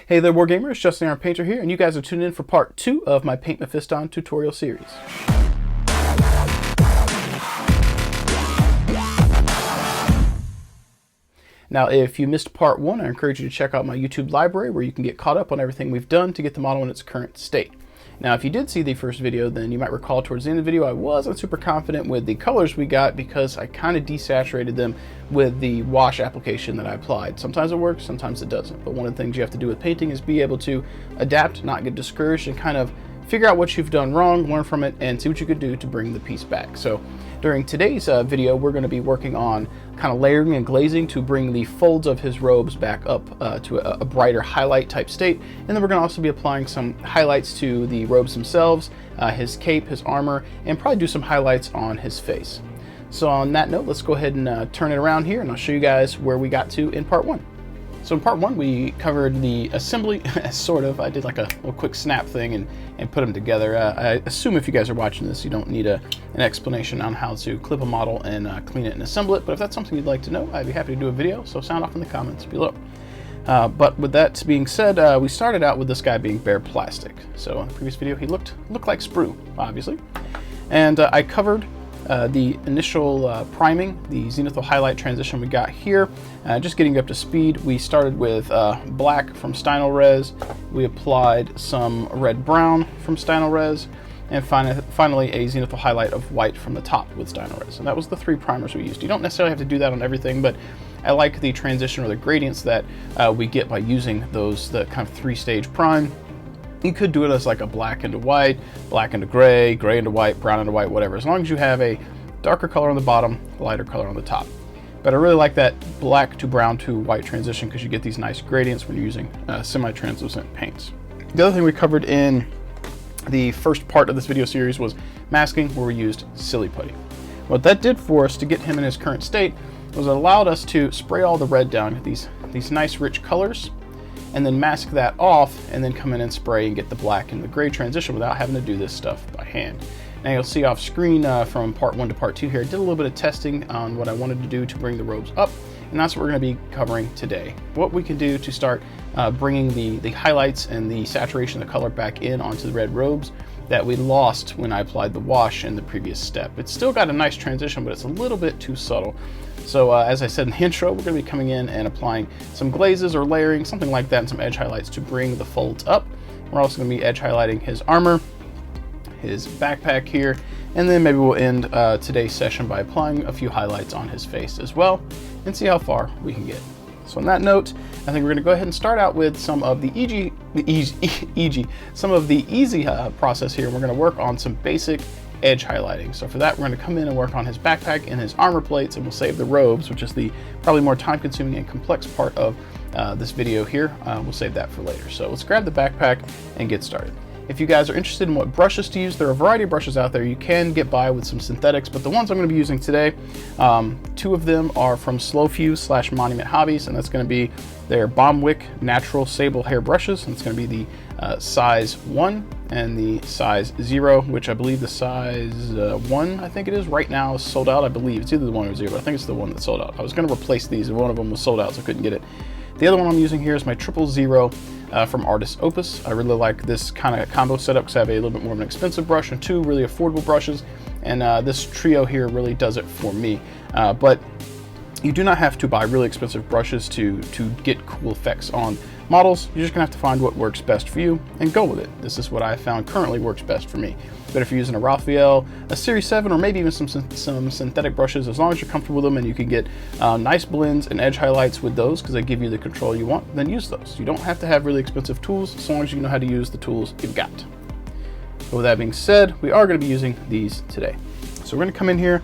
Hey there, Wargamers, Justin our Painter here, and you guys are tuned in for part 2 of my Paint Mephiston tutorial series. Now, if you missed part 1, I encourage you to check out my YouTube library where you can get caught up on everything we've done to get the model in its current state. Now, if you did see the first video, then you might recall towards the end of the video I wasn't super confident with the colors we got because I kind of desaturated them with the wash application that I applied. Sometimes it works, sometimes it doesn't. But one of the things you have to do with painting is be able to adapt, not get discouraged, and kind of figure out what you've done wrong, learn from it, and see what you could do to bring the piece back. So during today's video, we're going to be working on kind of layering and glazing to bring the folds of his robes back up to a brighter highlight type state. And then we're going to also be applying some highlights to the robes themselves, his cape, his armor, and probably do some highlights on his face. So on that note, let's go ahead and turn it around here, and I'll show you guys where we got to in part 1. So in part 1, we covered the assembly, sort of. I did like a little quick snap thing and put them together. I assume if you guys are watching this, you don't need an explanation on how to clip a model and clean it and assemble it. But if that's something you'd like to know, I'd be happy to do a video, so sound off in the comments below. But with that being said, we started out with this guy being bare plastic. So in the previous video, he looked like sprue, obviously. And I covered the initial priming, the zenithal highlight transition we got here, just getting up to speed. We started with black from Stynylrez, we applied some red-brown from Stynylrez, and finally a zenithal highlight of white from the top with Stynylrez. And that was the 3 primers we used. You don't necessarily have to do that on everything, but I like the transition or the gradients that we get by using the kind of 3-stage prime. You could do it as like a black into white, black into gray, gray into white, brown into white, whatever, as long as you have a darker color on the bottom, lighter color on the top. But I really like that black to brown to white transition because you get these nice gradients when you're using semi-translucent paints. The other thing we covered in the first part of this video series was masking, where we used silly putty. What that did for us to get him in his current state was it allowed us to spray all the red down, these nice rich colors, and then mask that off, and then come in and spray and get the black and the gray transition without having to do this stuff by hand. Now you'll see off screen from part 1 to part 2 here, I did a little bit of testing on what I wanted to do to bring the robes up, and that's what we're going to be covering today. What we can do to start bringing the highlights and the saturation of the color back in onto the red robes that we lost when I applied the wash in the previous step. It's still got a nice transition, but it's a little bit too subtle. So as I said in the intro, we're going to be coming in and applying some glazes or layering, something like that, and some edge highlights to bring the folds up. We're also going to be edge highlighting his armor, his backpack here, and then maybe we'll end today's session by applying a few highlights on his face as well, and see how far we can get. So on that note, I think we're going to go ahead and start out with some of the easy process here. We're going to work on some basic edge highlighting. So for that, we're going to come in and work on his backpack and his armor plates, and we'll save the robes, which is the probably more time-consuming and complex part of this video here. We'll save that for later. So let's grab the backpack and get started. If you guys are interested in what brushes to use, there are a variety of brushes out there. You can get by with some synthetics, but the ones I'm going to be using today, 2 of them are from Slow Fuse / Monument Hobbies, and that's going to be their Bombwick Natural Sable Hair Brushes, and it's going to be the size 1 and the size 0, which I believe the size 1, I think it is, right now is sold out. I believe it's either the 1 or 0, but I think it's the 1 that's sold out. I was going to replace these, and one of them was sold out, so I couldn't get it. The other one I'm using here is my 000 from Artist Opus. I really like this kind of combo setup because I have a little bit more of an expensive brush and 2 really affordable brushes, and this trio here really does it for me. But you do not have to buy really expensive brushes to get cool effects on models. You're just gonna have to find what works best for you and go with it. This is what I found currently works best for me. But if you're using a Raphael, a Series 7, or maybe even some synthetic brushes, as long as you're comfortable with them and you can get nice blends and edge highlights with those because they give you the control you want, then use those. You don't have to have really expensive tools as long as you know how to use the tools you've got. But with that being said, we are going to be using these today. So we're going to come in here,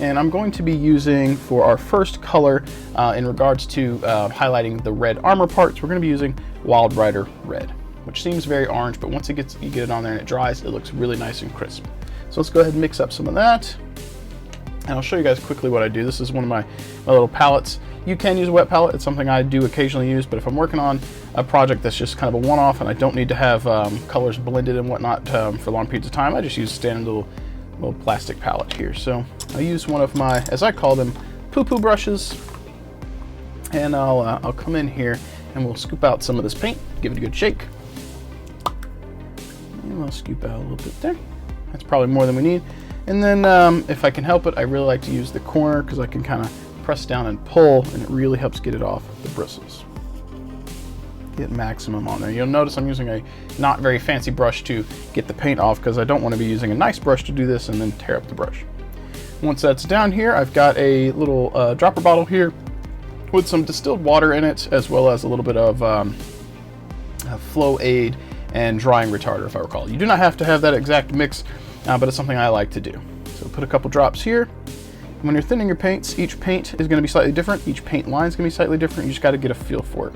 and I'm going to be using, for our first color in regards to highlighting the red armor parts, we're going to be using Wild Rider Red, which seems very orange, but once you get it on there and it dries, it looks really nice and crisp. So let's go ahead and mix up some of that, and I'll show you guys quickly what I do. This is one of my little palettes. You can use a wet palette. It's something I do occasionally use, but if I'm working on a project that's just kind of a one-off and I don't need to have colors blended and whatnot for long periods of time, I just use a standard little plastic palette here. So I use one of my, as I call them, poo-poo brushes, and I'll come in here and we'll scoop out some of this paint, give it a good shake. And we'll scoop out a little bit there. That's probably more than we need. And then if I can help it, I really like to use the corner because I can kind of press down and pull, and it really helps get it off the bristles. Get maximum on there. You'll notice I'm using a not very fancy brush to get the paint off because I don't want to be using a nice brush to do this and then tear up the brush. Once that's down here, I've got a little dropper bottle here with some distilled water in it, as well as a little bit of flow aid and drying retarder, if I recall. You do not have to have that exact mix, but it's something I like to do. So put a couple drops here. When you're thinning your paints, each paint is going to be slightly different. Each paint line is going to be slightly different. You just got to get a feel for it.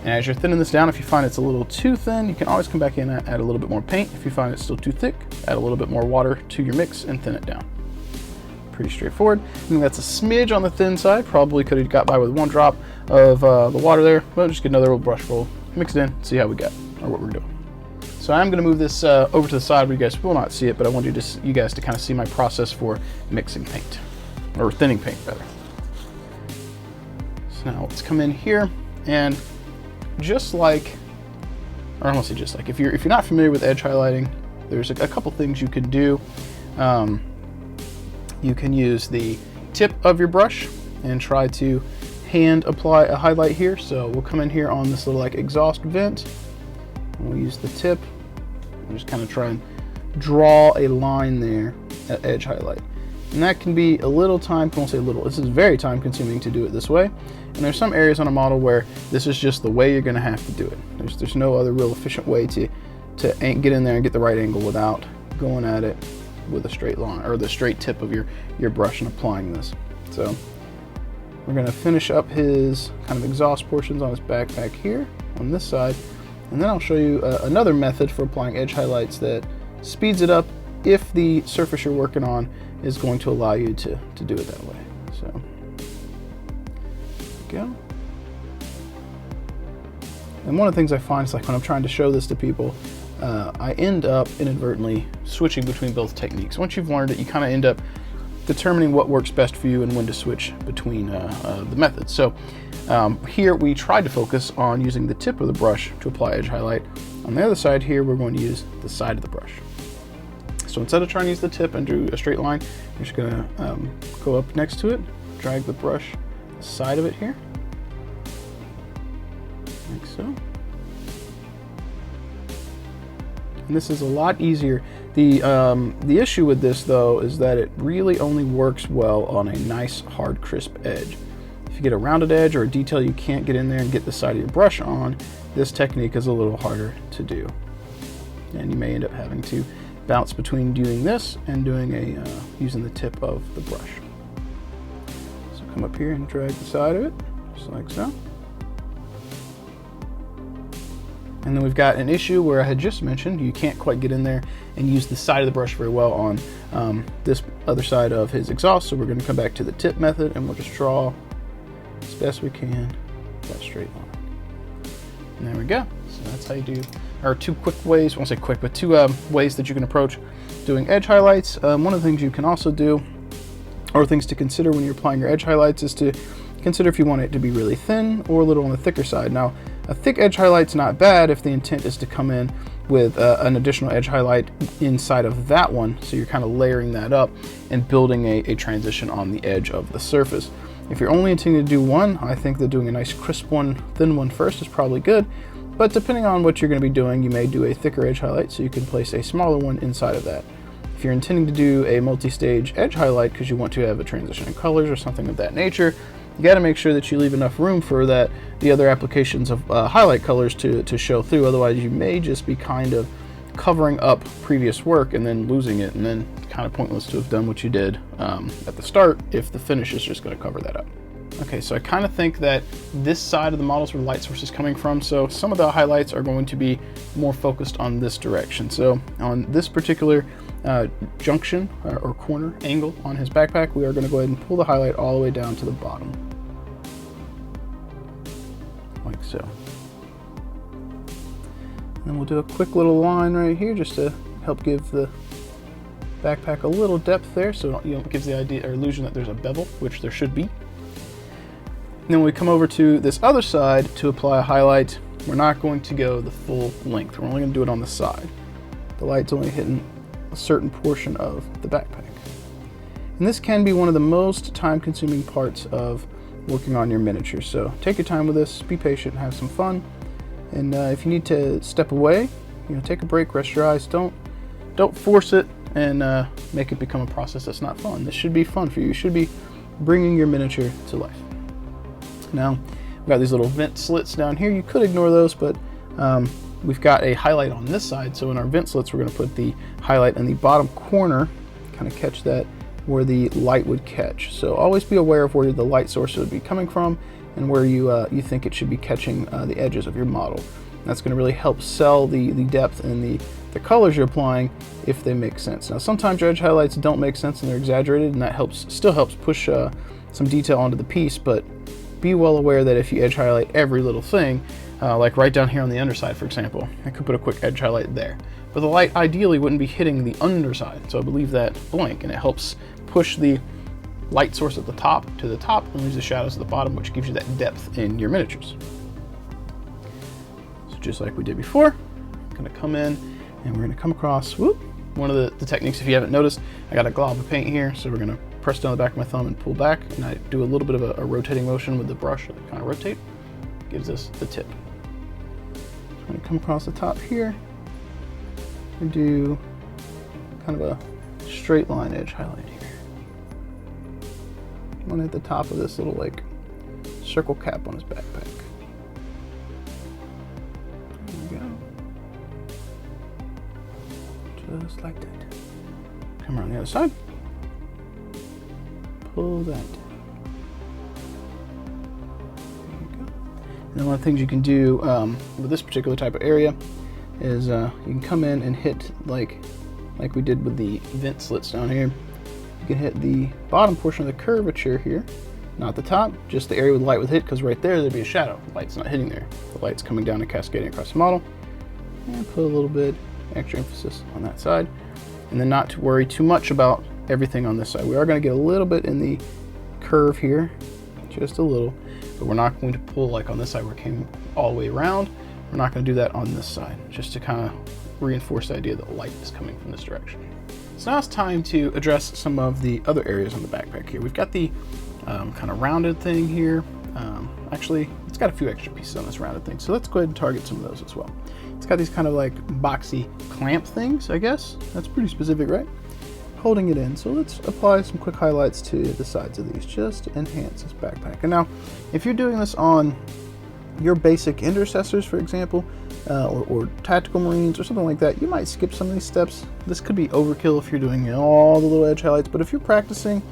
And as you're thinning this down, if you find it's a little too thin, you can always come back in and add a little bit more paint. If you find it's still too thick, add a little bit more water to your mix and thin it down. Pretty straightforward. I think that's a smidge on the thin side. Probably could have got by with one drop of the water there, but just get another little brush full, mix it in, see how we got, or what we're doing. So I'm going to move this over to the side where you guys will not see it, but I want you guys to kind of see my process for mixing paint, or thinning paint rather. So now let's come in here, and just like, or I won't say just like, if you're not familiar with edge highlighting, there's a couple things you can do. You can use the tip of your brush and try to hand apply a highlight here. So we'll come in here on this little like exhaust vent, and we'll use the tip and just kind of try and draw a line there at edge highlight. And that can be a little time, I won't say little, this is very time consuming to do it this way. And there's some areas on a model where this is just the way you're gonna have to do it. There's no other real efficient way to get in there and get the right angle without going at it with a straight line, or the straight tip of your brush and applying this. So we're gonna finish up his kind of exhaust portions on his backpack here on this side. And then I'll show you another method for applying edge highlights that speeds it up if the surface you're working on is going to allow you to do it that way. So, there we go. And one of the things I find is like when I'm trying to show this to people, I end up inadvertently switching between both techniques. Once you've learned it, you kind of end up determining what works best for you and when to switch between the methods. So here we tried to focus on using the tip of the brush to apply edge highlight. On the other side here, we're going to use the side of the brush. So instead of trying to use the tip and do a straight line, you're just going to go up next to it, drag the brush the side of it here, like so. And this is a lot easier. The issue with this though is that it really only works well on a nice hard crisp edge. If you get a rounded edge or a detail you can't get in there and get the side of your brush on, this technique is a little harder to do. And you may end up having to bounce between doing this and doing using the tip of the brush. So come up here and drag the side of it, just like so. And then we've got an issue where I had just mentioned you can't quite get in there and use the side of the brush very well on this other side of his exhaust. So we're going to come back to the tip method and we'll just draw as best we can that straight line. And there we go. So that's how you do, or two quick ways, I won't say quick, but two ways that you can approach doing edge highlights. One of the things you can also do, or things to consider when you're applying your edge highlights, is to consider if you want it to be really thin or a little on the thicker side. Now, a thick edge highlight's not bad if the intent is to come in with an additional edge highlight inside of that one, so you're kind of layering that up and building a transition on the edge of the surface. If you're only intending to do one, I think that doing a nice crisp one, thin one first is probably good, but depending on what you're going to be doing, you may do a thicker edge highlight so you can place a smaller one inside of that. If you're intending to do a multi-stage edge highlight because you want to have a transition in colors or something of that nature, you got to make sure that you leave enough room for the other applications of highlight colors to show through. Otherwise, you may just be kind of covering up previous work and then losing it, and then kind of pointless to have done what you did at the start if the finish is just going to cover that up. Okay, so I kind of think that this side of the model is where the light source is coming from, so some of the highlights are going to be more focused on this direction. So on this particular junction or corner angle on his backpack, we are going to go ahead and pull the highlight all the way down to the bottom, like so. And then we'll do a quick little line right here just to help give the backpack a little depth there, so it gives the idea or illusion that there's a bevel, which there should be. And then when we come over to this other side to apply a highlight, we're not going to go the full length. We're only going to do it on the side. The light's only hitting a certain portion of the backpack. And this can be one of the most time-consuming parts of working on your miniature. So take your time with this, be patient, have some fun. And if you need to step away, take a break, rest your eyes. Don't force it and make it become a process that's not fun. This should be fun for you. You should be bringing your miniature to life. Now, we've got these little vent slits down here. You could ignore those, but we've got a highlight on this side. So in our vent slits, we're going to put the highlight in the bottom corner, kind of catch that where the light would catch. So always be aware of where the light source would be coming from and where you think it should be catching the edges of your model. That's going to really help sell the depth and the colors you're applying if they make sense. Now, sometimes your edge highlights don't make sense and they're exaggerated, and that still helps push some detail onto the piece, but be well aware that if you edge highlight every little thing, like right down here on the underside, for example, I could put a quick edge highlight there. But the light ideally wouldn't be hitting the underside, so I leave that blank, and it helps push the light source at the top to the top and leaves the shadows at the bottom, which gives you that depth in your miniatures. So just like we did before, I'm going to come in and we're going to come across, one of the techniques, if you haven't noticed, I got a glob of paint here, so we're going to press down the back of my thumb and pull back, and I do a little bit of a rotating motion with the brush that kind of rotate, gives us the tip. So I'm going to come across the top here and do kind of a straight line edge highlight here. I'm going to hit the top of this little like circle cap on his backpack. There we go. Just like that. Come around the other side. Pull that. There you go. And one of the things you can do with this particular type of area is you can come in and hit like we did with the vent slits down here. You can hit the bottom portion of the curvature here, not the top, just the area where the light would hit, because right there, there'd be a shadow. The light's not hitting there. The light's coming down and cascading across the model. And put a little bit extra emphasis on that side. And then not to worry too much about everything on this side. We are going to get a little bit in the curve here, just a little, but we're not going to pull like on this side where it came all the way around. We're not going to do that on this side, just to kind of reinforce the idea that light is coming from this direction. So now it's time to address some of the other areas on the backpack here. We've got the kind of rounded thing here. Actually, it's got a few extra pieces on this rounded thing, so let's go ahead and target some of those as well. It's got these kind of like boxy clamp things, I guess. That's pretty specific, right? Holding it in. So let's apply some quick highlights to the sides of these just to enhance this backpack. And now, if you're doing this on your basic intercessors, for example, or tactical marines or something like that, you might skip some of these steps. This could be overkill if you're doing all the little edge highlights, but if you're practicing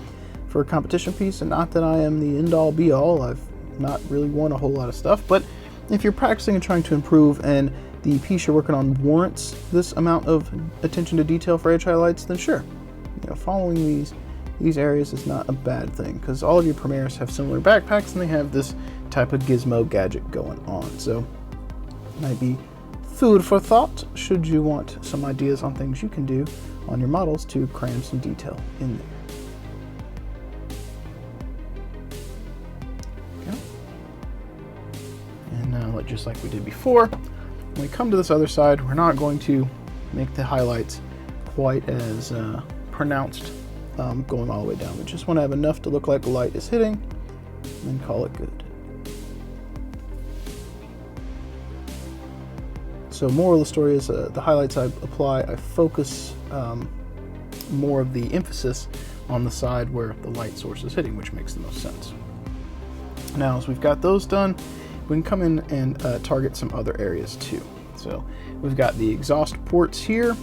for a competition piece, and not that I am the end-all be-all, I've not really won a whole lot of stuff, but if you're practicing and trying to improve and the piece you're working on warrants this amount of attention to detail for edge highlights, then sure, following these areas is not a bad thing, because all of your premieres have similar backpacks and they have this type of gizmo gadget going on. So it might be food for thought should you want some ideas on things you can do on your models to cram some detail in there. Okay. And now, just like we did before, when we come to this other side, we're not going to make the highlights quite as pronounced going all the way down. We just want to have enough to look like the light is hitting, and then call it good. So moral of the story is the highlights I apply, I focus more of the emphasis on the side where the light source is hitting, which makes the most sense. Now, as we've got those done, we can come in and target some other areas too. So we've got the exhaust ports here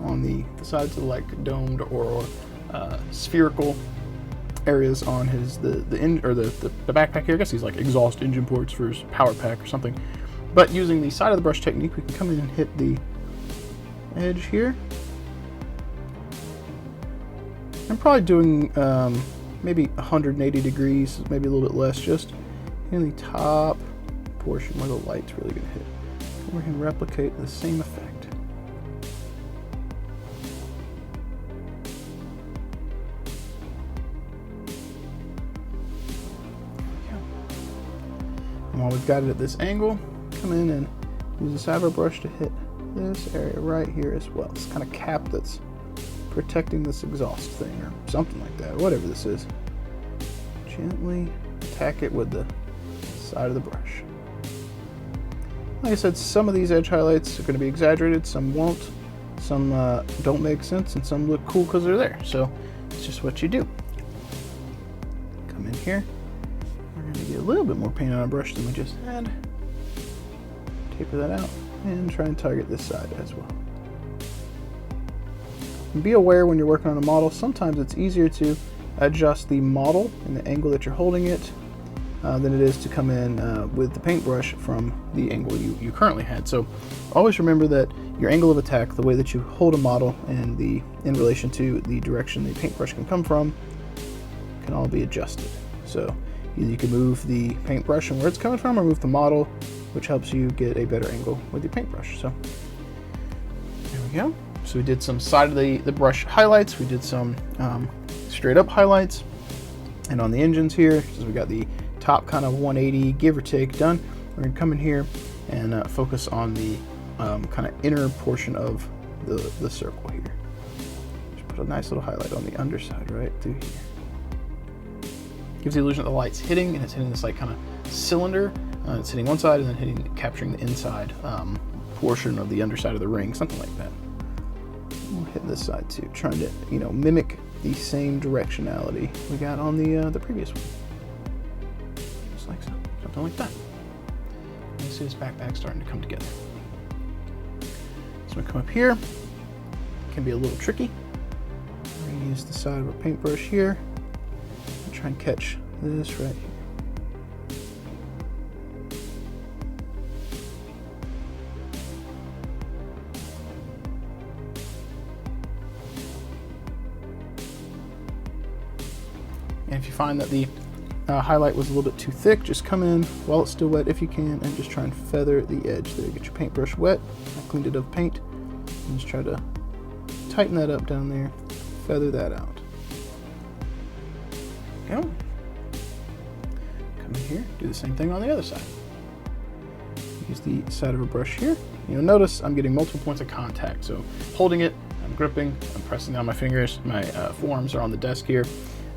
on the sides of like domed or spherical areas on the backpack here. I guess these like exhaust engine ports for his power pack or something. But using the side of the brush technique, we can come in and hit the edge here. I'm probably doing maybe 180 degrees, maybe a little bit less, just in the top portion where the light's really going to hit. And we can replicate the same effect. And while we've got it at this angle, come in and use the side of our brush to hit this area right here as well. This kind of cap that's protecting this exhaust thing or something like that, whatever this is. Gently attack it with the side of the brush. Like I said, some of these edge highlights are going to be exaggerated, some won't. Some don't make sense, and some look cool because they're there. So it's just what you do. Come in here. We're going to get a little bit more paint on our brush than we just had. Taper that out and try and target this side as well. And be aware when you're working on a model, sometimes it's easier to adjust the model and the angle that you're holding it than it is to come in with the paintbrush from the angle you currently had. So always remember that your angle of attack, the way that you hold a model, and in relation to the direction the paintbrush can come from, can all be adjusted. So either you can move the paintbrush and where it's coming from, or move the model, which helps you get a better angle with your paintbrush. So there we go. So we did some side of the brush highlights, we did some straight up highlights, and on the engines here, so we got the top kind of 180 give or take done. We're going to come in here and focus on the kind of inner portion of the circle here. Just put a nice little highlight on the underside right through here. Gives the illusion that the light's hitting, and it's hitting this like kind of cylinder. It's hitting one side and then capturing the inside portion of the underside of the ring, something like that. We'll hit this side too, trying to mimic the same directionality we got on the previous one. Just like so, something like that. You see this backpack starting to come together. So we come up here. It can be a little tricky. We're going to use the side of our paintbrush here and try and catch this right here. And if you find that the highlight was a little bit too thick, just come in while it's still wet if you can, and just try and feather the edge there. Get your paintbrush wet. I cleaned it of paint. And just try to tighten that up down there. Feather that out. Go. Come in here. Do the same thing on the other side. Use the side of a brush here. Notice I'm getting multiple points of contact. So holding it, I'm gripping, I'm pressing down my fingers. My forearms are on the desk here.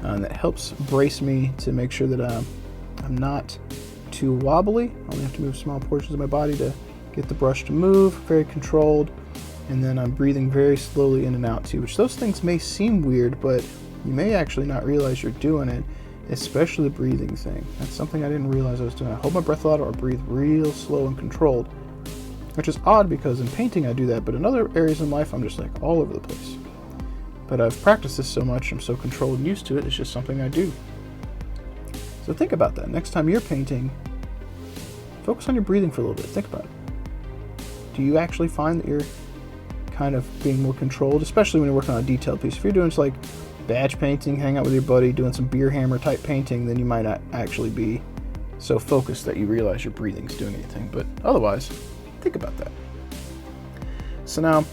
And that helps brace me to make sure that I'm not too wobbly. I only have to move small portions of my body to get the brush to move, very controlled. And then I'm breathing very slowly in and out too, which those things may seem weird, but you may actually not realize you're doing it, especially the breathing thing. That's something I didn't realize I was doing. I hold my breath a lot, or I breathe real slow and controlled, which is odd because in painting I do that, but in other areas in life I'm just like all over the place. But I've practiced this so much, I'm so controlled and used to it, it's just something I do. So think about that. Next time you're painting, focus on your breathing for a little bit. Think about it. Do you actually find that you're kind of being more controlled, especially when you're working on a detailed piece? If you're doing just like batch painting, hang out with your buddy, doing some beer hammer type painting, then you might not actually be so focused that you realize your breathing's doing anything. But otherwise, think about that. So now,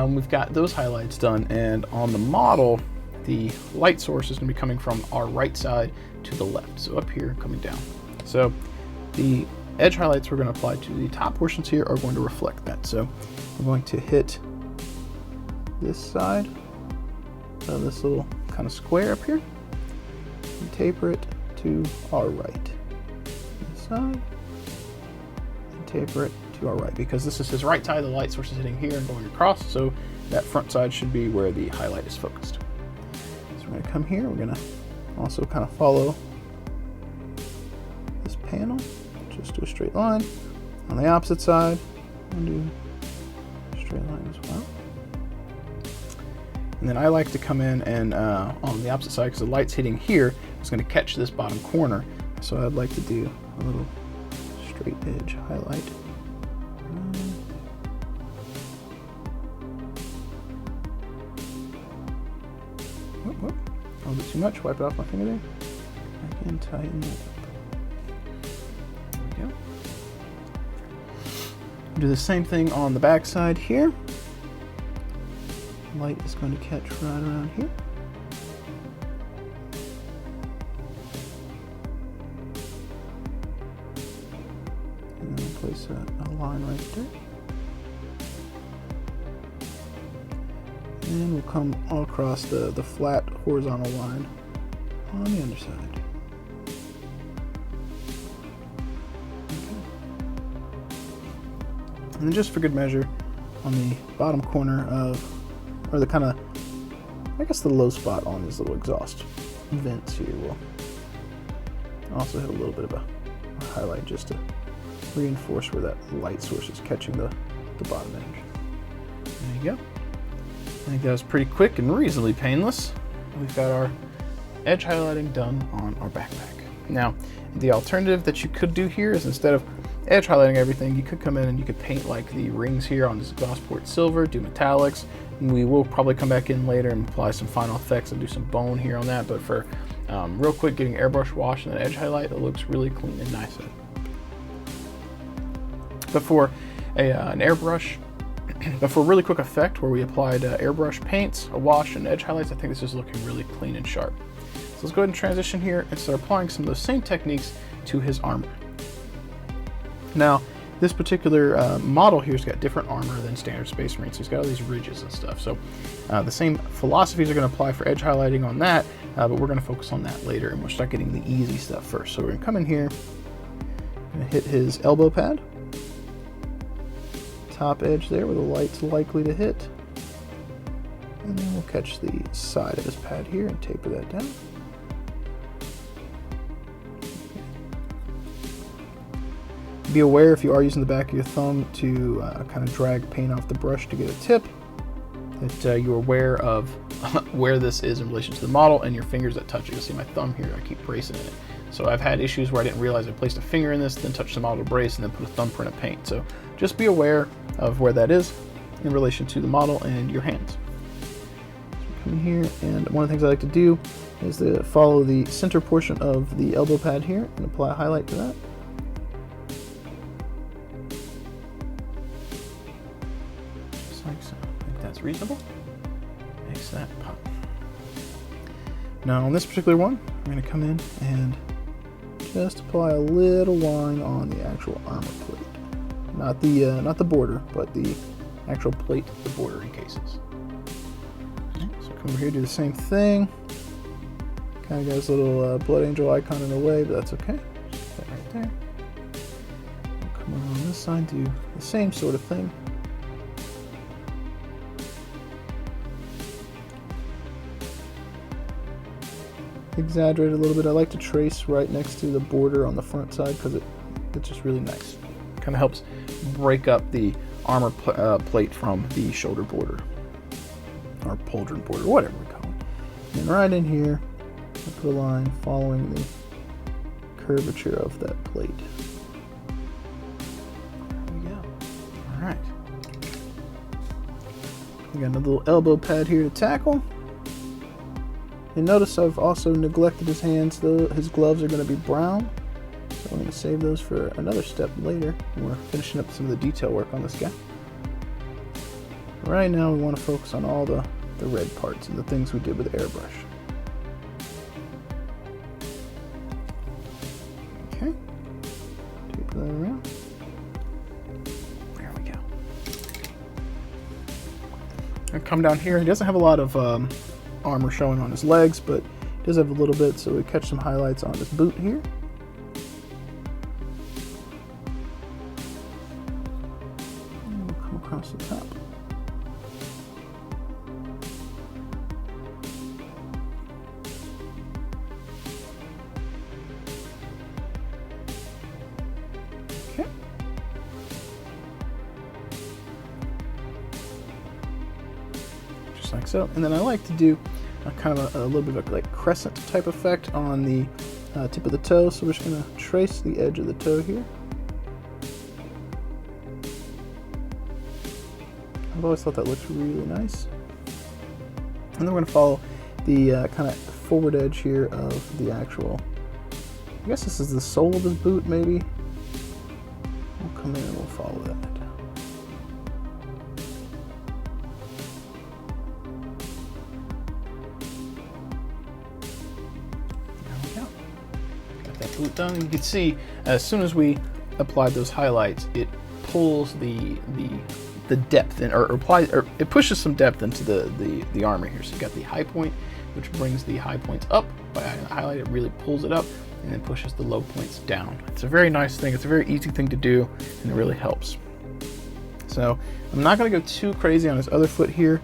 we've got those highlights done, and on the model, the light source is going to be coming from our right side to the left, so up here coming down. So the edge highlights we're going to apply to the top portions here are going to reflect that. So I'm going to hit this side of this little kind of square up here and taper it to our right. This side, and taper it to our right, because this is his right side, the light source is hitting here and going across, so that front side should be where the highlight is focused. So we're going to come here, we're going to also kind of follow this panel, just do a straight line. On the opposite side, we'll do a straight line as well. And then I like to come in and on the opposite side, because the light's hitting here, it's going to catch this bottom corner, so I'd like to do a little straight edge highlight. A little bit too much, wipe it off my finger there. I can tighten that up. There we go. Do the same thing on the back side here. Light is going to catch right around here. And then I'll place a line line right there. And we'll come all across the flat horizontal line on the underside. Okay. And then just for good measure, on the bottom corner of, or the kind of, I guess the low spot on these little exhaust vents here, we'll also hit a little bit of a highlight just to reinforce where that light source is catching the bottom edge. There you go. I think that was pretty quick and reasonably painless. We've got our edge highlighting done on our backpack. Now, the alternative that you could do here is, instead of edge highlighting everything, you could come in and you could paint like the rings here on this exhaust port silver, do metallics, and we will probably come back in later and apply some final effects and do some bone here on that. But for real quick, getting airbrush wash and an edge highlight, it looks really clean and nice. But for an airbrush, but for a really quick effect where we applied airbrush paints, a wash, and edge highlights, I think this is looking really clean and sharp. So let's go ahead and transition here and start applying some of those same techniques to his armor. Now, this particular model here has got different armor than standard Space Marine, so he's got all these ridges and stuff. So the same philosophies are going to apply for edge highlighting on that, but we're going to focus on that later, and we'll start getting the easy stuff first. So we're going to come in here, going to hit his elbow pad, top edge there where the light's likely to hit, and then we'll catch the side of his pad here and taper that down. Be aware, if you are using the back of your thumb to kind of drag paint off the brush to get a tip, that you're aware of where this is in relation to the model and your fingers that touch it. You'll see my thumb here, I keep bracing in it. So I've had issues where I didn't realize I placed a finger in this, then touched the model to brace, and then put a thumbprint of paint. So just be aware of where that is in relation to the model and your hands. So come in here, and one of the things I like to do is to follow the center portion of the elbow pad here and apply a highlight to that. Just like so. I think that's reasonable. Makes that pop. Now on this particular one, I'm going to come in and just apply a little line on the actual armor plate. Not the border, but the actual plate, the bordering cases. Okay, so come over here, do the same thing. Kind of got this little blood angel icon in the way, but that's okay. Just put that right there. We'll come over on this side, do the same sort of thing. Exaggerate a little bit. I like to trace right next to the border on the front side because it's just really nice. Kind of helps break up the armor plate from the shoulder border or pauldron border, whatever we call it. And right in here, I put a line following the curvature of that plate. There we go. All right. We got another little elbow pad here to tackle. And notice I've also neglected his hands, though his gloves are going to be brown. So I'm going to save those for another step later when we're finishing up some of the detail work on this guy. Right now we want to focus on all the red parts and the things we did with the airbrush. Okay. Taper that around. There we go. And come down here. He doesn't have a lot of armor showing on his legs, but he does have a little bit, so we catch some highlights on his boot here. And we'll come across the top. Okay. Just like so. And then I like to do kind of a little bit of a like crescent type effect on the tip of the toe, so we're just going to trace the edge of the toe here. I've always thought that looks really nice. And then we're going to follow the kind of forward edge here of the actual, I guess this is the sole of his boot maybe. We'll come in and we'll follow that. Boot done, and you can see as soon as we applied those highlights, it pulls the depth in, or applies, or it pushes some depth into the armor here. So you got the high point, which brings the high points up by adding the highlight. It really pulls it up and then pushes the low points down. It's a very nice thing. It's a very easy thing to do, and it really helps. So I'm not going to go too crazy on this other foot here.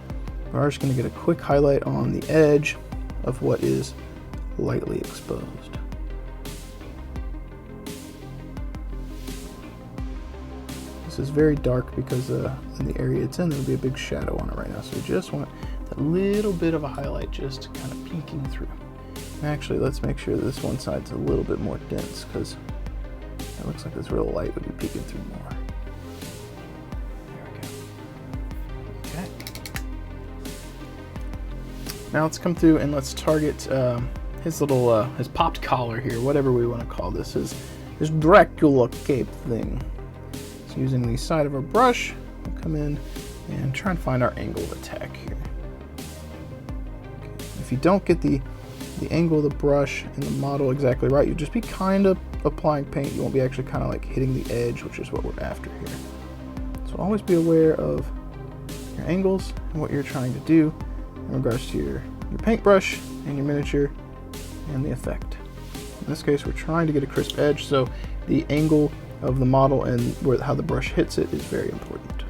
We're just going to get a quick highlight on the edge of what is lightly exposed. This is very dark because in the area it's in, there'll be a big shadow on it right now. So we just want that little bit of a highlight just kind of peeking through. And actually, let's make sure that this one side's a little bit more dense, because it looks like this real light would be peeking through more. There we go. Okay. Now let's come through and let's target his little, his popped collar here, whatever we want to call this, his Dracula cape thing. So using the side of our brush, we'll come in and try and find our angle of attack here. Okay. If you don't get the angle of the brush and the model exactly right, you'll just be kind of applying paint. You won't be actually kind of like hitting the edge, which is what we're after here. So always be aware of your angles and what you're trying to do in regards to your paintbrush and your miniature and the effect. In this case, we're trying to get a crisp edge, so the angle of the model and how the brush hits it is very important.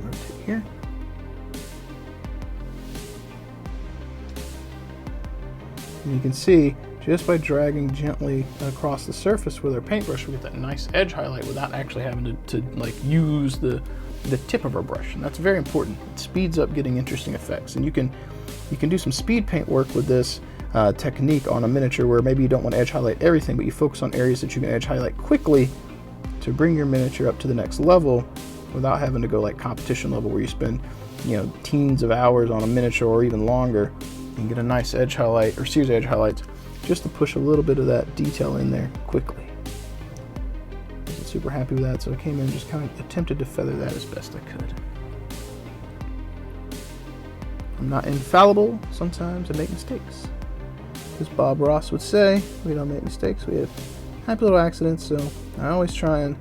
Rotate here. And you can see, just by dragging gently across the surface with our paintbrush, we get that nice edge highlight without actually having to like use the tip of our brush. And that's very important. It speeds up getting interesting effects. And you can do some speed paint work with this technique on a miniature where maybe you don't want to edge highlight everything, but you focus on areas that you can edge highlight quickly to bring your miniature up to the next level without having to go like competition level where you spend, you know, teens of hours on a miniature or even longer. And get a nice edge highlight or series of edge highlights just to push a little bit of that detail in there quickly. Wasn't super happy with that, so I came in and just kind of attempted to feather that as best I could. I'm not infallible. Sometimes I make mistakes. As Bob Ross would say, we don't make mistakes, we have happy little accidents. So I always try and,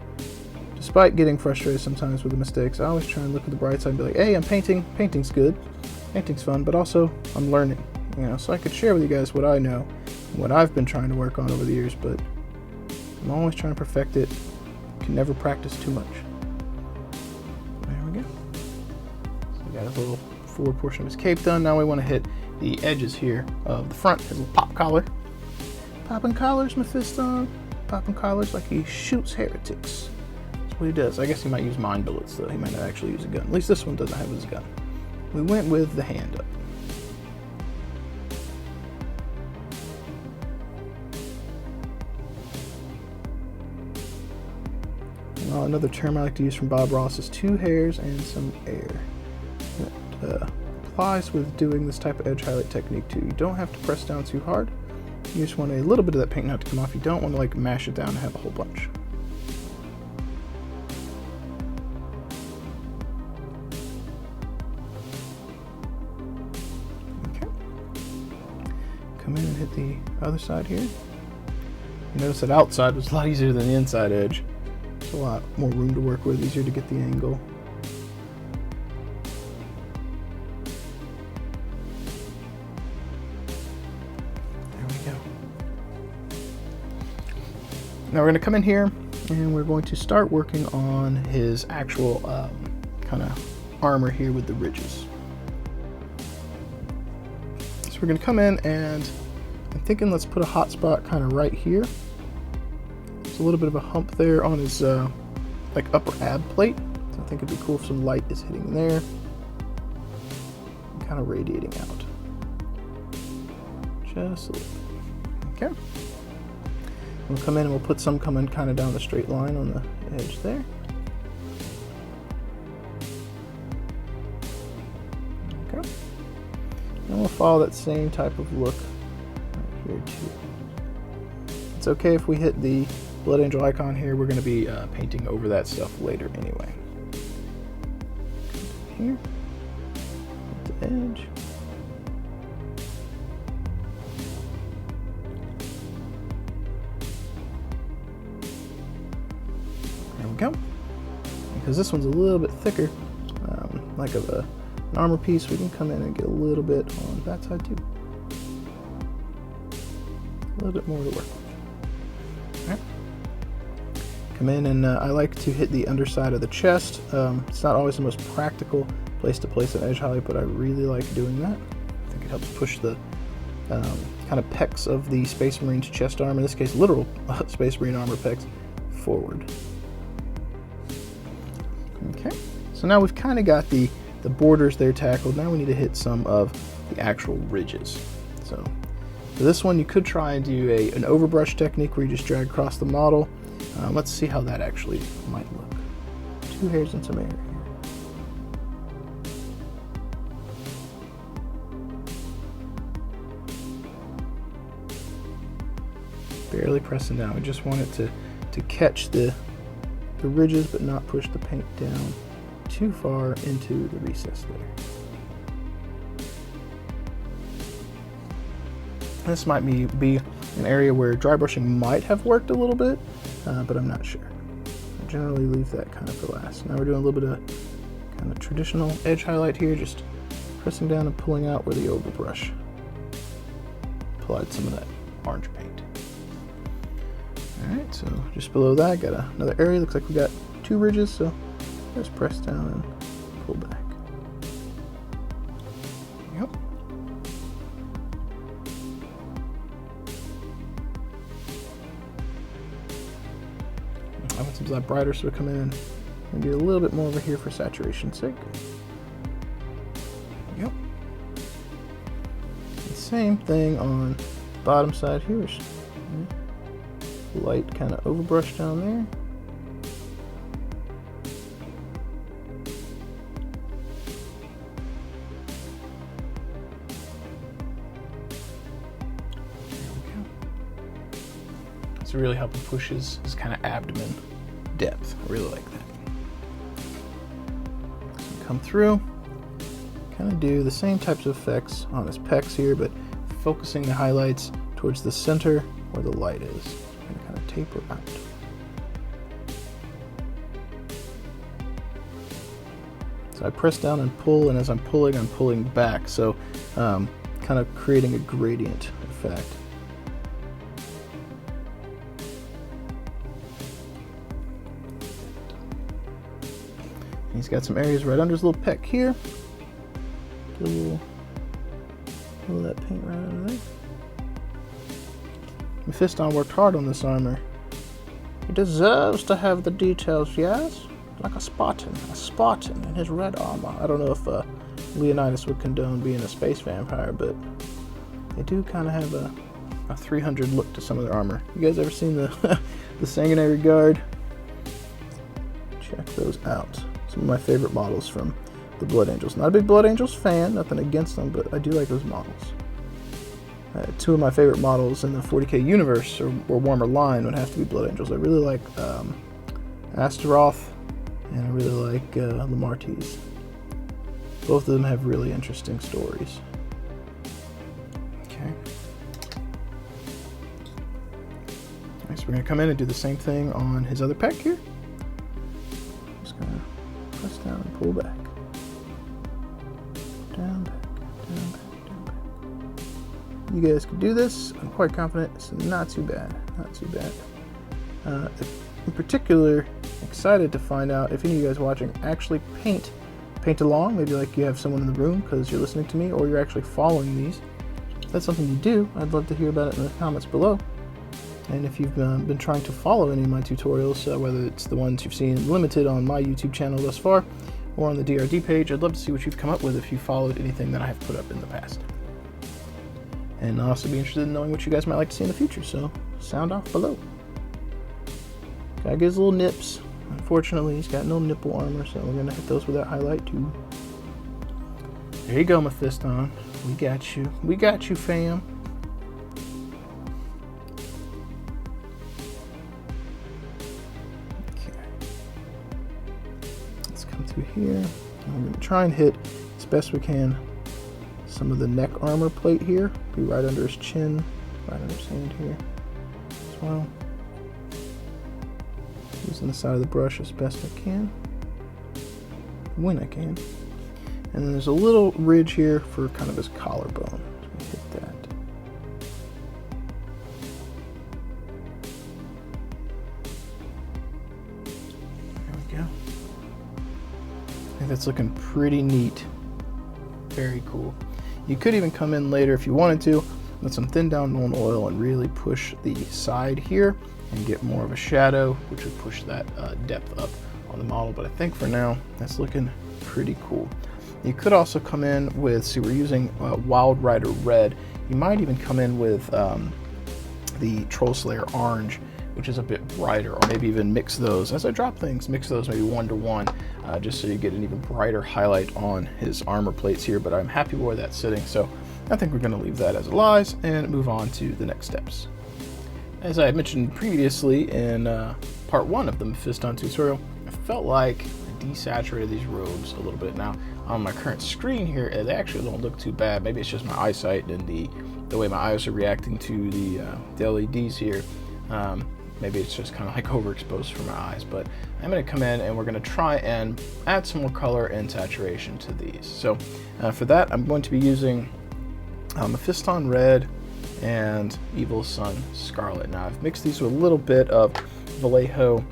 despite getting frustrated sometimes with the mistakes, I always try and look at the bright side and be like, hey, I'm painting, painting's good. Painting's fun, but also I'm learning, you know, so I could share with you guys what I know and what I've been trying to work on over the years, but I'm always trying to perfect it. Can never practice too much. There we go. So we got a little forward portion of his cape done. Now we want to hit the edges here of the front, his little pop collar. Popping collars, Mephiston. Popping collars like he shoots heretics. That's what he does. I guess he might use mind bullets, though. He might not actually use a gun. At least this one doesn't have his gun. We went with the hand up. Well, another term I like to use from Bob Ross is 2 hairs and some air. That applies with doing this type of edge highlight technique too. You don't have to press down too hard. You just want a little bit of that paint not to come off. You don't want to like mash it down and have a whole bunch. Come in and hit the other side here. You notice that outside was a lot easier than the inside edge. There's a lot more room to work with, easier to get the angle. There we go. Now we're going to come in here and we're going to start working on his actual kind of armor here with the ridges. So we're going to come in and I'm thinking let's put a hot spot kind of right here. There's a little bit of a hump there on his like upper ab plate. So I think it'd be cool if some light is hitting there and kind of radiating out. Just a little bit. Okay. We'll come in and we'll put some coming kind of down the straight line on the edge there. Okay. And we'll follow that same type of look right here too. It's okay if we hit the Blood Angel icon here. We're going to be painting over that stuff later anyway. Here, hit the edge. There we go. because this one's a little bit thicker, like of an armor piece, we can come in and get a little bit on that side too. A little bit more to work with. All right. Come in and I like to hit the underside of the chest. It's not always the most practical place to place an edge highlight, but I really like doing that. I think it helps push the kind of pecs of the Space Marine's chest armor, in this case literal Space Marine armor pecs, forward. Okay, so now we've kind of got the borders there tackled. Now we need to hit some of the actual ridges. So for this one, you could try and do an overbrush technique where you just drag across the model. Let's see how that actually might look. 2 hairs and some air here. Barely pressing down. We just want it to catch the ridges but not push the paint down too far into the recess there. This might be an area where dry brushing might have worked a little bit, but I'm not sure. I generally leave that kind of for last. Now we're doing a little bit of kind of traditional edge highlight here, just pressing down and pulling out where the overbrush applied some of that orange paint. Alright, so just below that, got another area. Looks like we got 2 ridges, so just press down and pull back. Yep. I want some of that brighter, so we come in and get a little bit more over here for saturation's sake. Yep. The same thing on the bottom side here. Light kind of overbrush down there. It's really helping push his kind of abdomen depth. I really like that. So come through, kind of do the same types of effects on his pecs here, but focusing the highlights towards the center where the light is. And kind of taper out. So I press down and pull, and as I'm pulling back, so kind of creating a gradient effect. And he's got some areas right under his little pec here. Get a little of that paint right under there. Mephiston worked hard on this armor. He deserves to have the details, yes? Like a Spartan in his red armor. I don't know if Leonidas would condone being a space vampire, but they do kind of have a 300 look to some of their armor. You guys ever seen the the Sanguinary Guard? Check those out. Some of my favorite models from the Blood Angels. Not a big Blood Angels fan, nothing against them, but I do like those models. 2 of my favorite models in the 40k universe or warmer line would have to be Blood Angels. I really like Astaroth, and I really like Lamartine. Both of them have really interesting stories. Okay. Alright, so we're going to come in and do the same thing on his other pec here. Just going to press down and pull back. Down, back, down, back. You guys can do this. I'm quite confident it's not too bad. Not too bad. In particular, excited to find out if any of you guys watching actually paint along. Maybe like you have someone in the room because you're listening to me, or you're actually following these. If that's something you do, I'd love to hear about it in the comments below. And if you've been trying to follow any of my tutorials, whether it's the ones you've seen limited on my YouTube channel thus far, or on the DRD page, I'd love to see what you've come up with if you followed anything that I have put up in the past. And I'll also be interested in knowing what you guys might like to see in the future, so sound off below. Gotta get his little nips. Unfortunately, he's got no nipple armor, so we're gonna hit those with that highlight too. There you go, Mephiston. We got you. We got you, fam. Okay. Let's come through here. I'm gonna try and hit as best we can some of the neck armor plate here. Be right under his chin, right under his hand here as well. Using the side of the brush as best I can. when I can. And then there's a little ridge here for kind of his collarbone. Hit that. There we go. I think that's looking pretty neat. Very cool. You could even come in later if you wanted to with some thin down Nuln Oil and really push the side here and get more of a shadow, which would push that depth up on the model. But I think for now, that's looking pretty cool. You could also come in with, see, we're using Wild Rider Red. You might even come in with the Troll Slayer Orange, which is a bit brighter, or maybe even mix those. As I drop things, mix those maybe 1-to-1, just so you get an even brighter highlight on his armor plates here, but I'm happy where that's sitting, so I think we're gonna leave that as it lies and move on to the next steps. As I mentioned previously in part 1 of the Mephiston tutorial, I felt like I desaturated these robes a little bit. Now, on my current screen here, they actually don't look too bad. Maybe it's just my eyesight and the way my eyes are reacting to the LEDs here. Maybe it's just kind of like overexposed for my eyes, but I'm going to come in and we're going to try and add some more color and saturation to these. So for that, I'm going to be using Mephiston Red and Evil Sun Scarlet. Now I've mixed these with a little bit of Vallejo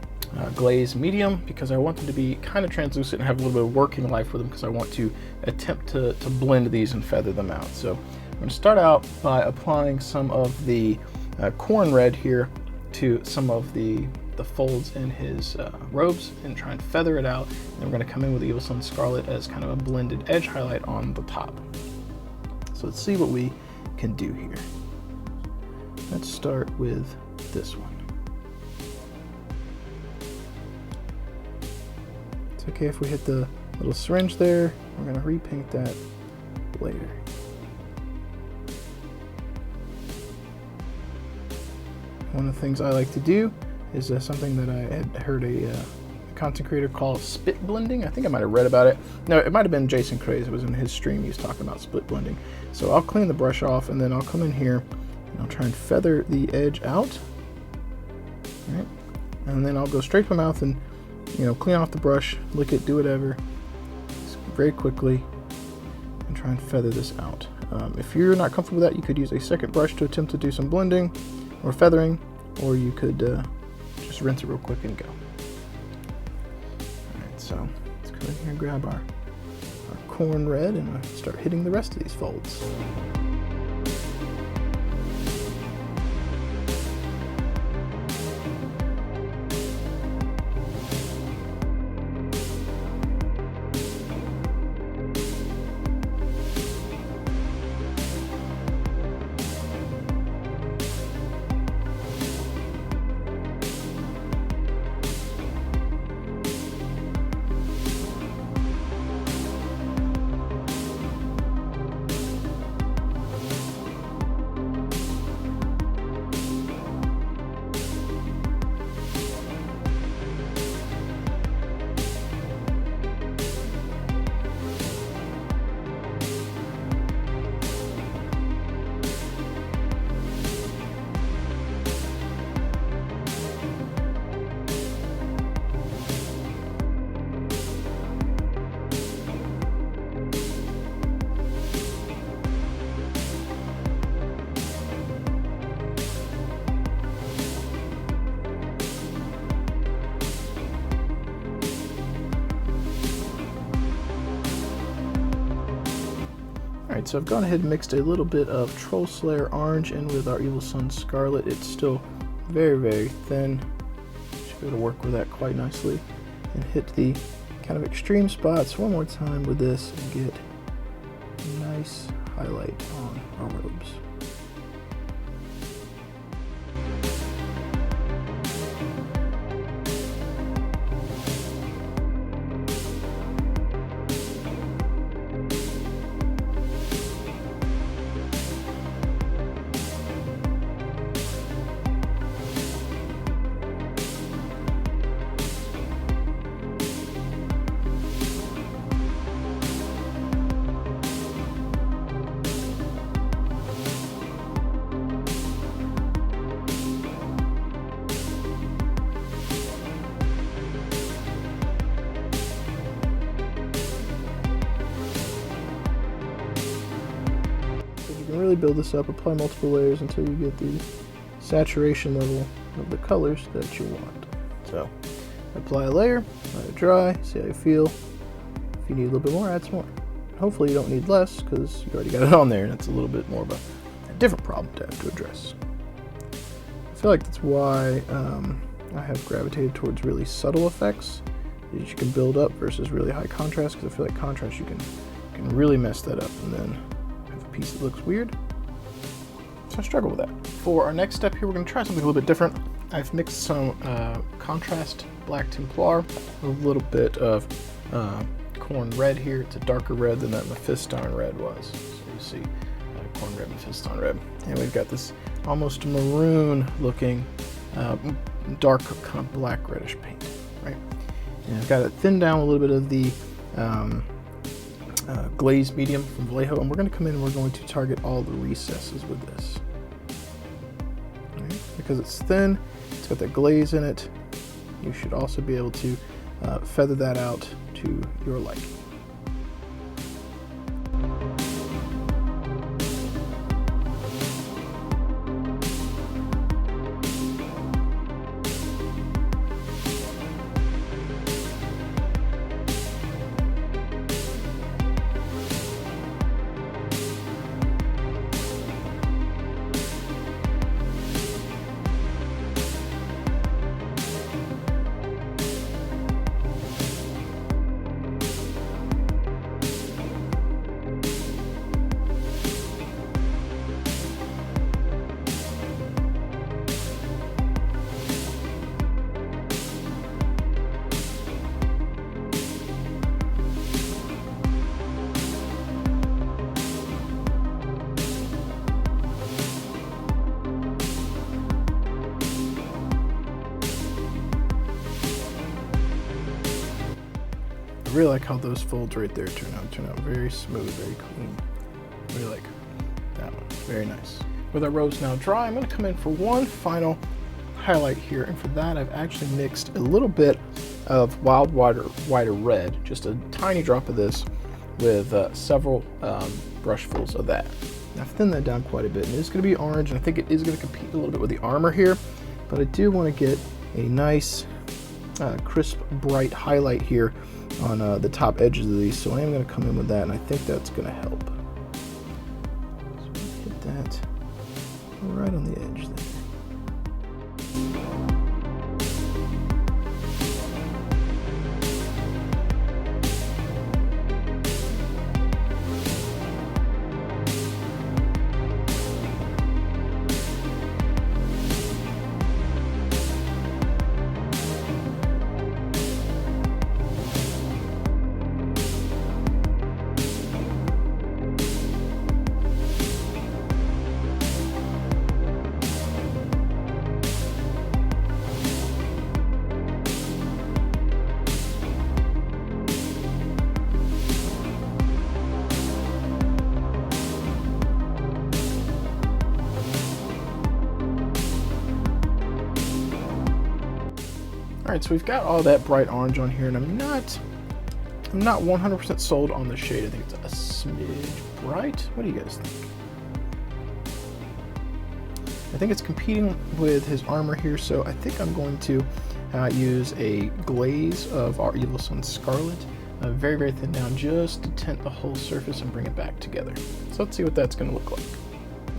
Glaze Medium because I want them to be kind of translucent and have a little bit of working life with them, because I want to attempt to blend these and feather them out. So I'm going to start out by applying some of the Corn Red here to some of the folds in his robes and try and feather it out. And we're going to come in with Evil Sun Scarlet as kind of a blended edge highlight on the top. So let's see what we can do here. Let's start with this one. It's okay if we hit the little syringe there. We're going to repaint that later. One of the things I like to do is something that I had heard a content creator call spit blending. I think I might have read about it. No, it might have been Jason Craze. It was in his stream. He was talking about split blending. So I'll clean the brush off and then I'll come in here and I'll try and feather the edge out. All right. And then I'll go straight to my mouth and, you know, clean off the brush, lick it, do whatever, just very quickly, and try and feather this out. If you're not comfortable with that, you could use a second brush to attempt to do some blending or feathering, or you could just rinse it real quick and go. Alright, so let's come in here and grab our Corn Red and start hitting the rest of these folds. Alright, so I've gone ahead and mixed a little bit of Troll Slayer Orange in with our Evil Sun Scarlet. It's still very, very thin. Should be able to work with that quite nicely. And hit the kind of extreme spots one more time with this and get a nice highlight on our robes. slowly build this up, apply multiple layers until you get the saturation level of the colors that you want. So apply a layer, let it dry, see how you feel. If you need a little bit more, add some more. Hopefully you don't need less because you already got it on there, and it's a little bit more of a different problem to have to address. I feel like that's why I have gravitated towards really subtle effects that you can build up versus really high contrast, because I feel like contrast you can really mess that up and then have a piece that looks weird. So I struggle with that. For our next step here, we're going to try something a little bit different. I've mixed some contrast black Templar, a little bit of corn red here. It's a darker red than that Mephiston red was. So you see corn red, Mephiston red. And we've got this almost maroon looking dark kind of black reddish paint, right? And I've got it thinned down a little bit of the glazed medium from Vallejo, and we're going to come in and we're going to target all the recesses with this. Right? Because it's thin, it's got that glaze in it, you should also be able to feather that out to your liking. I really like how those folds right there turn out very smooth, very clean. Really like that one, very nice. With our rose now dry, I'm going to come in for one final highlight here, and for that I've actually mixed a little bit of wild wider red, just a tiny drop of this, with several brushfuls of that. I've thinned that down quite a bit, and it's going to be orange, and I think it is going to compete a little bit with the armor here, but I do want to get a nice crisp, bright highlight here on the top edges of these, so I am going to come in with that, and I think that's going to help. So hit that right on the edge there. Alright, so we've got all that bright orange on here, and I'm not 100% sold on the shade. I think it's a smidge bright. What do you guys think? I think it's competing with his armor here, so I think I'm going to use a glaze of our Evil Sunz Scarlet, very, very thin down, just to tint the whole surface and bring it back together. So let's see what that's going to look like.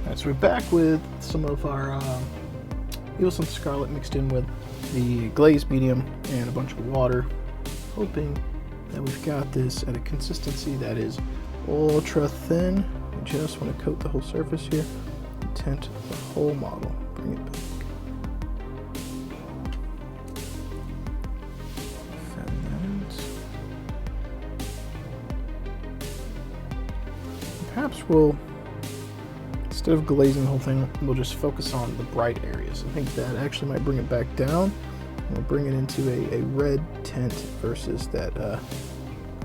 Alright, so we're back with some of our Evil Sunz Scarlet mixed in with the glazed medium and a bunch of water, hoping that we've got this at a consistency that is ultra thin. We just want to coat the whole surface here and tint the whole model, bring it back. Fatten that out. Perhaps we'll, instead of glazing the whole thing, we'll just focus on the bright areas. I think that actually might bring it back down. We'll bring it into a red tint versus that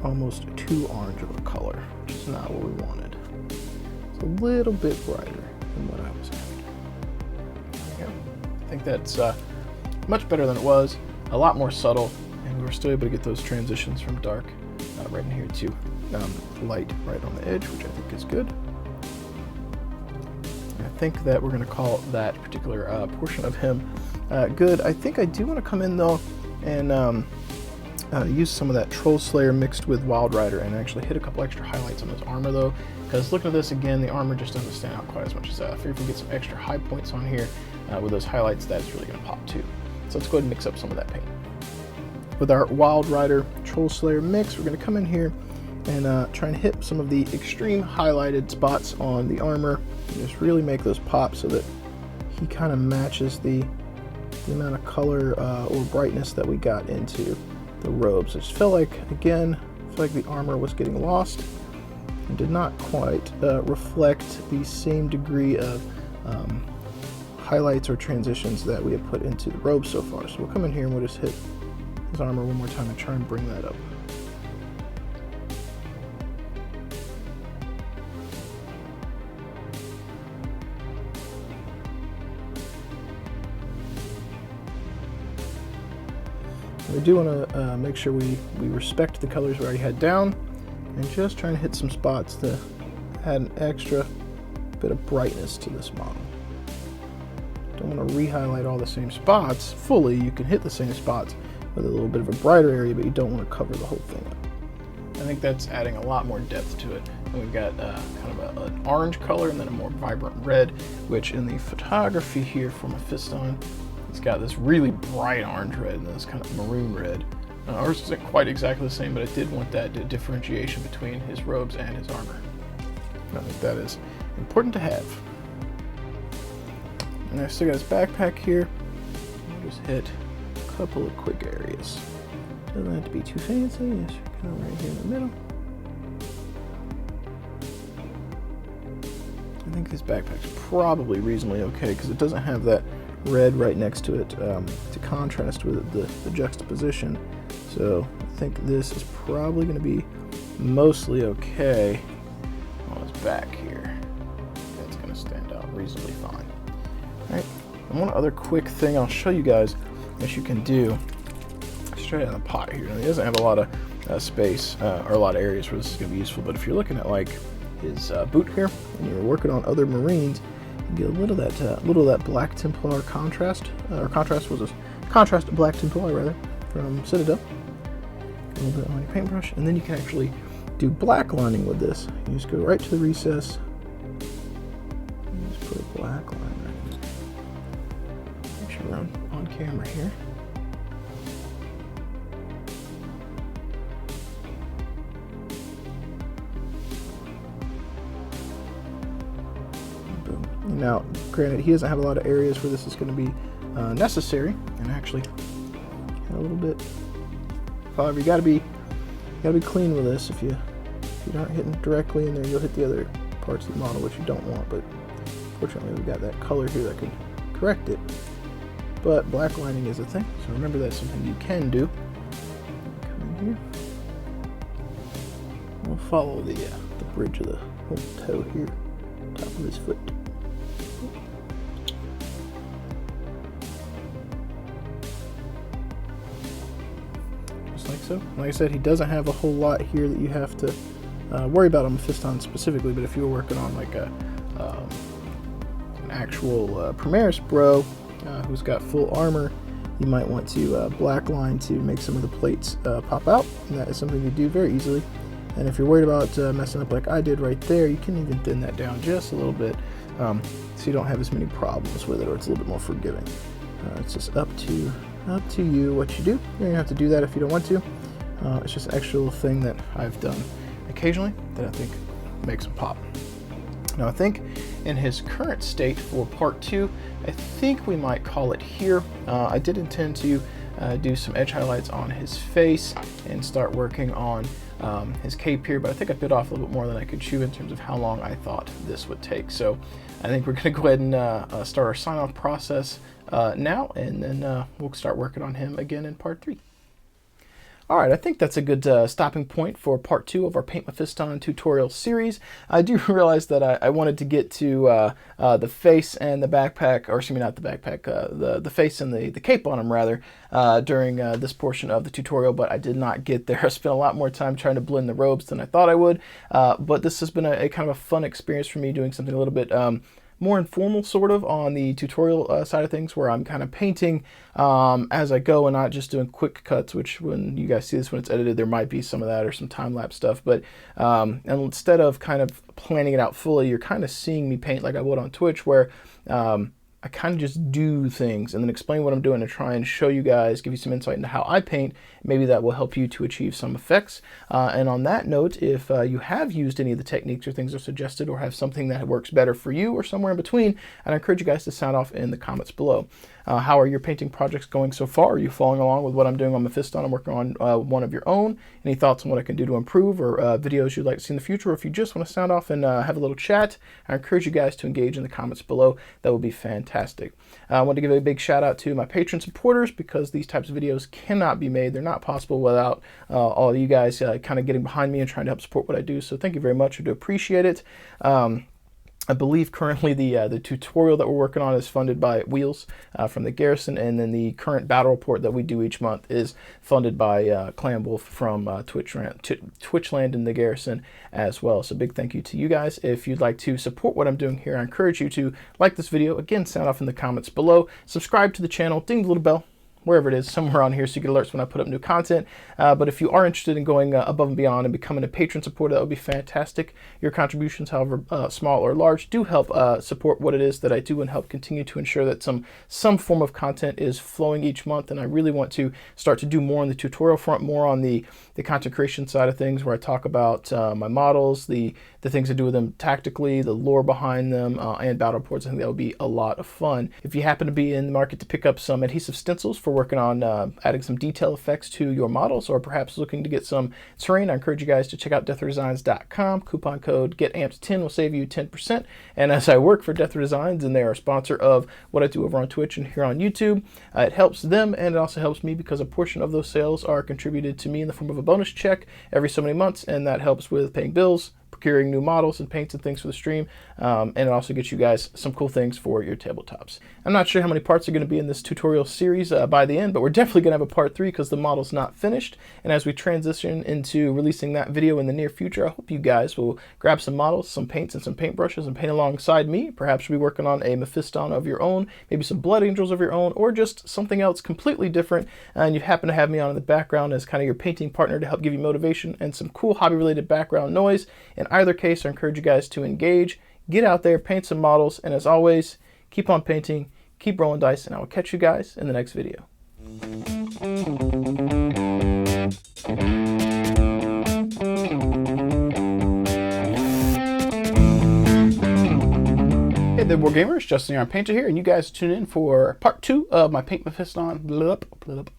almost too orange of a color, which is not what we wanted. It's a little bit brighter than what I was after. There we go. I think that's much better than it was, a lot more subtle, and we're still able to get those transitions from dark right in here to light right on the edge, which I think is good. think that we're going to call that particular portion of him good. I think I do want to come in though and use some of that Troll Slayer mixed with Wild Rider and actually hit a couple extra highlights on his armor though, because looking at this again, the armor just doesn't stand out quite as much as that. I figure if we get some extra high points on here with those highlights, that's really going to pop too. So let's go ahead and mix up some of that paint. With our Wild Rider Troll Slayer mix, we're going to come in here and try and hit some of the extreme highlighted spots on the armor and just really make those pop so that he kind of matches the amount of color or brightness that we got into the robes. I just felt like, again, the armor was getting lost and did not quite reflect the same degree of highlights or transitions that we have put into the robes so far. So we'll come in here and we'll just hit his armor one more time and try and bring that up. We do want to make sure we respect the colors we already had down and just trying to hit some spots to add an extra bit of brightness to this model. Don't want to re-highlight all the same spots fully. You can hit the same spots with a little bit of a brighter area, but you don't want to cover the whole thing up. I think that's adding a lot more depth to it. And we've got kind of an orange color and then a more vibrant red, which in the photography here for Mephiston, it's got this really bright orange red and this kind of maroon red. Ours isn't quite exactly the same, but I did want that differentiation between his robes and his armor. I think that is important to have. And I still got his backpack here. I'll just hit a couple of quick areas. Doesn't have to be too fancy, just kind of right here in the middle. I think this backpack's probably reasonably okay because it doesn't have that red right next to it to contrast with the juxtaposition. So I think this is probably going to be mostly okay on his back here. That's going to stand out reasonably fine. All right, and one other quick thing I'll show you guys that you can do straight out of the pot here. Now, he doesn't have a lot of space or a lot of areas where this is going to be useful, but if you're looking at like his boot here and you're working on other Marines, you get a little of that Black Templar contrast, or contrast to Black Templar rather, from Citadel. A little bit on your paintbrush, and then you can actually do black lining with this. You just go right to the recess, and just put a black line right in there. Make sure we're on camera here. Now, granted, he doesn't have a lot of areas where this is going to be necessary, and actually a little bit. However, you got to be clean with this. If you're not hitting directly in there, you'll hit the other parts of the model, which you don't want. But fortunately, we've got that color here that can correct it. But black lining is a thing, so remember that's something you can do. Come in here. We'll follow the bridge of the whole toe here, top of his foot. Like so. Like I said, he doesn't have a whole lot here that you have to worry about on Mephiston specifically, but if you were working on like an actual Primaris bro who's got full armor, you might want to black line to make some of the plates pop out, and that is something you do very easily. And if you're worried about messing up like I did right there, you can even thin that down just a little bit so you don't have as many problems with it, or it's a little bit more forgiving. It's just up to you what you do. You don't have to do that if you don't want to. It's just an extra little thing that I've done occasionally that I think makes them pop. Now I think in his current state for part 2, I think we might call it here. I did intend to do some edge highlights on his face and start working on his cape here, but I think I bit off a little bit more than I could chew in terms of how long I thought this would take. So I think we're going to go ahead and start our sign-off process now, and then we'll start working on him again in part 3. All right, I think that's a good stopping point for part 2 of our Paint Mephiston tutorial series. I do realize that I wanted to get to the face and the backpack, or excuse me, not the backpack, the face and the cape on him rather, during this portion of the tutorial, but I did not get there. I spent a lot more time trying to blend the robes than I thought I would, but this has been a kind of a fun experience for me, doing something a little bit more informal sort of on the tutorial side of things, where I'm kind of painting as I go and not just doing quick cuts, which when you guys see this when it's edited, there might be some of that or some time-lapse stuff. But and instead of kind of planning it out fully, you're kind of seeing me paint like I would on Twitch, where I kind of just do things and then explain what I'm doing and try and show you guys, give you some insight into how I paint. Maybe that will help you to achieve some effects. And on that note, if you have used any of the techniques or things that are suggested, or have something that works better for you or somewhere in between, I'd encourage you guys to sound off in the comments below. How are your painting projects going so far? Are you following along with what I'm doing on Mephiston? I'm working on one of your own. Any thoughts on what I can do to improve, or videos you'd like to see in the future? Or if you just want to sound off and have a little chat, I encourage you guys to engage in the comments below. That would be fantastic. I want to give a big shout out to my Patron supporters, because these types of videos cannot be made. They're not possible without all of you guys kind of getting behind me and trying to help support what I do. So thank you very much. I do appreciate it. I believe currently the tutorial that we're working on is funded by Wheels from the Garrison, and then the current battle report that we do each month is funded by Clan Wolf from Twitchland and the Garrison as well. So big thank you to you guys. If you'd like to support what I'm doing here, I encourage you to like this video. Again, sound off in the comments below. Subscribe to the channel, ding the little bell, wherever it is, somewhere on here, so you get alerts when I put up new content. But if you are interested in going above and beyond and becoming a patron supporter, that would be fantastic. Your contributions, however small or large, do help support what it is that I do and help continue to ensure that some form of content is flowing each month. And I really want to start to do more on the tutorial front, more on the content creation side of things, where I talk about my models, the things I do with them tactically, the lore behind them, and battle reports. I think that would be a lot of fun. If you happen to be in the market to pick up some adhesive stencils for working on adding some detail effects to your models, or perhaps looking to get some terrain, I encourage you guys to check out deathrodesigns.com. Coupon code GETAMPED10 will save you 10%. And as I work for Death Row Designs, and they're a sponsor of what I do over on Twitch and here on YouTube, it helps them, and it also helps me, because a portion of those sales are contributed to me in the form of a bonus check every so many months, and that helps with paying bills, procuring new models and paints and things for the stream, and it also gets you guys some cool things for your tabletops. I'm not sure how many parts are going to be in this tutorial series by the end, but we're definitely going to have a part 3, because the model's not finished. And as we transition into releasing that video in the near future, I hope you guys will grab some models, some paints, and some paintbrushes and paint alongside me. Perhaps you'll be working on a Mephiston of your own, maybe some Blood Angels of your own, or just something else completely different, and you happen to have me on in the background as kind of your painting partner to help give you motivation and some cool hobby-related background noise. In either case, I encourage you guys to engage, get out there, paint some models, and as always, keep on painting, keep rolling dice, and I will catch you guys in the next video. Hey there, board gamers, Justin here on Painter here, and you guys tune in for part 2 of my Paint Mephiston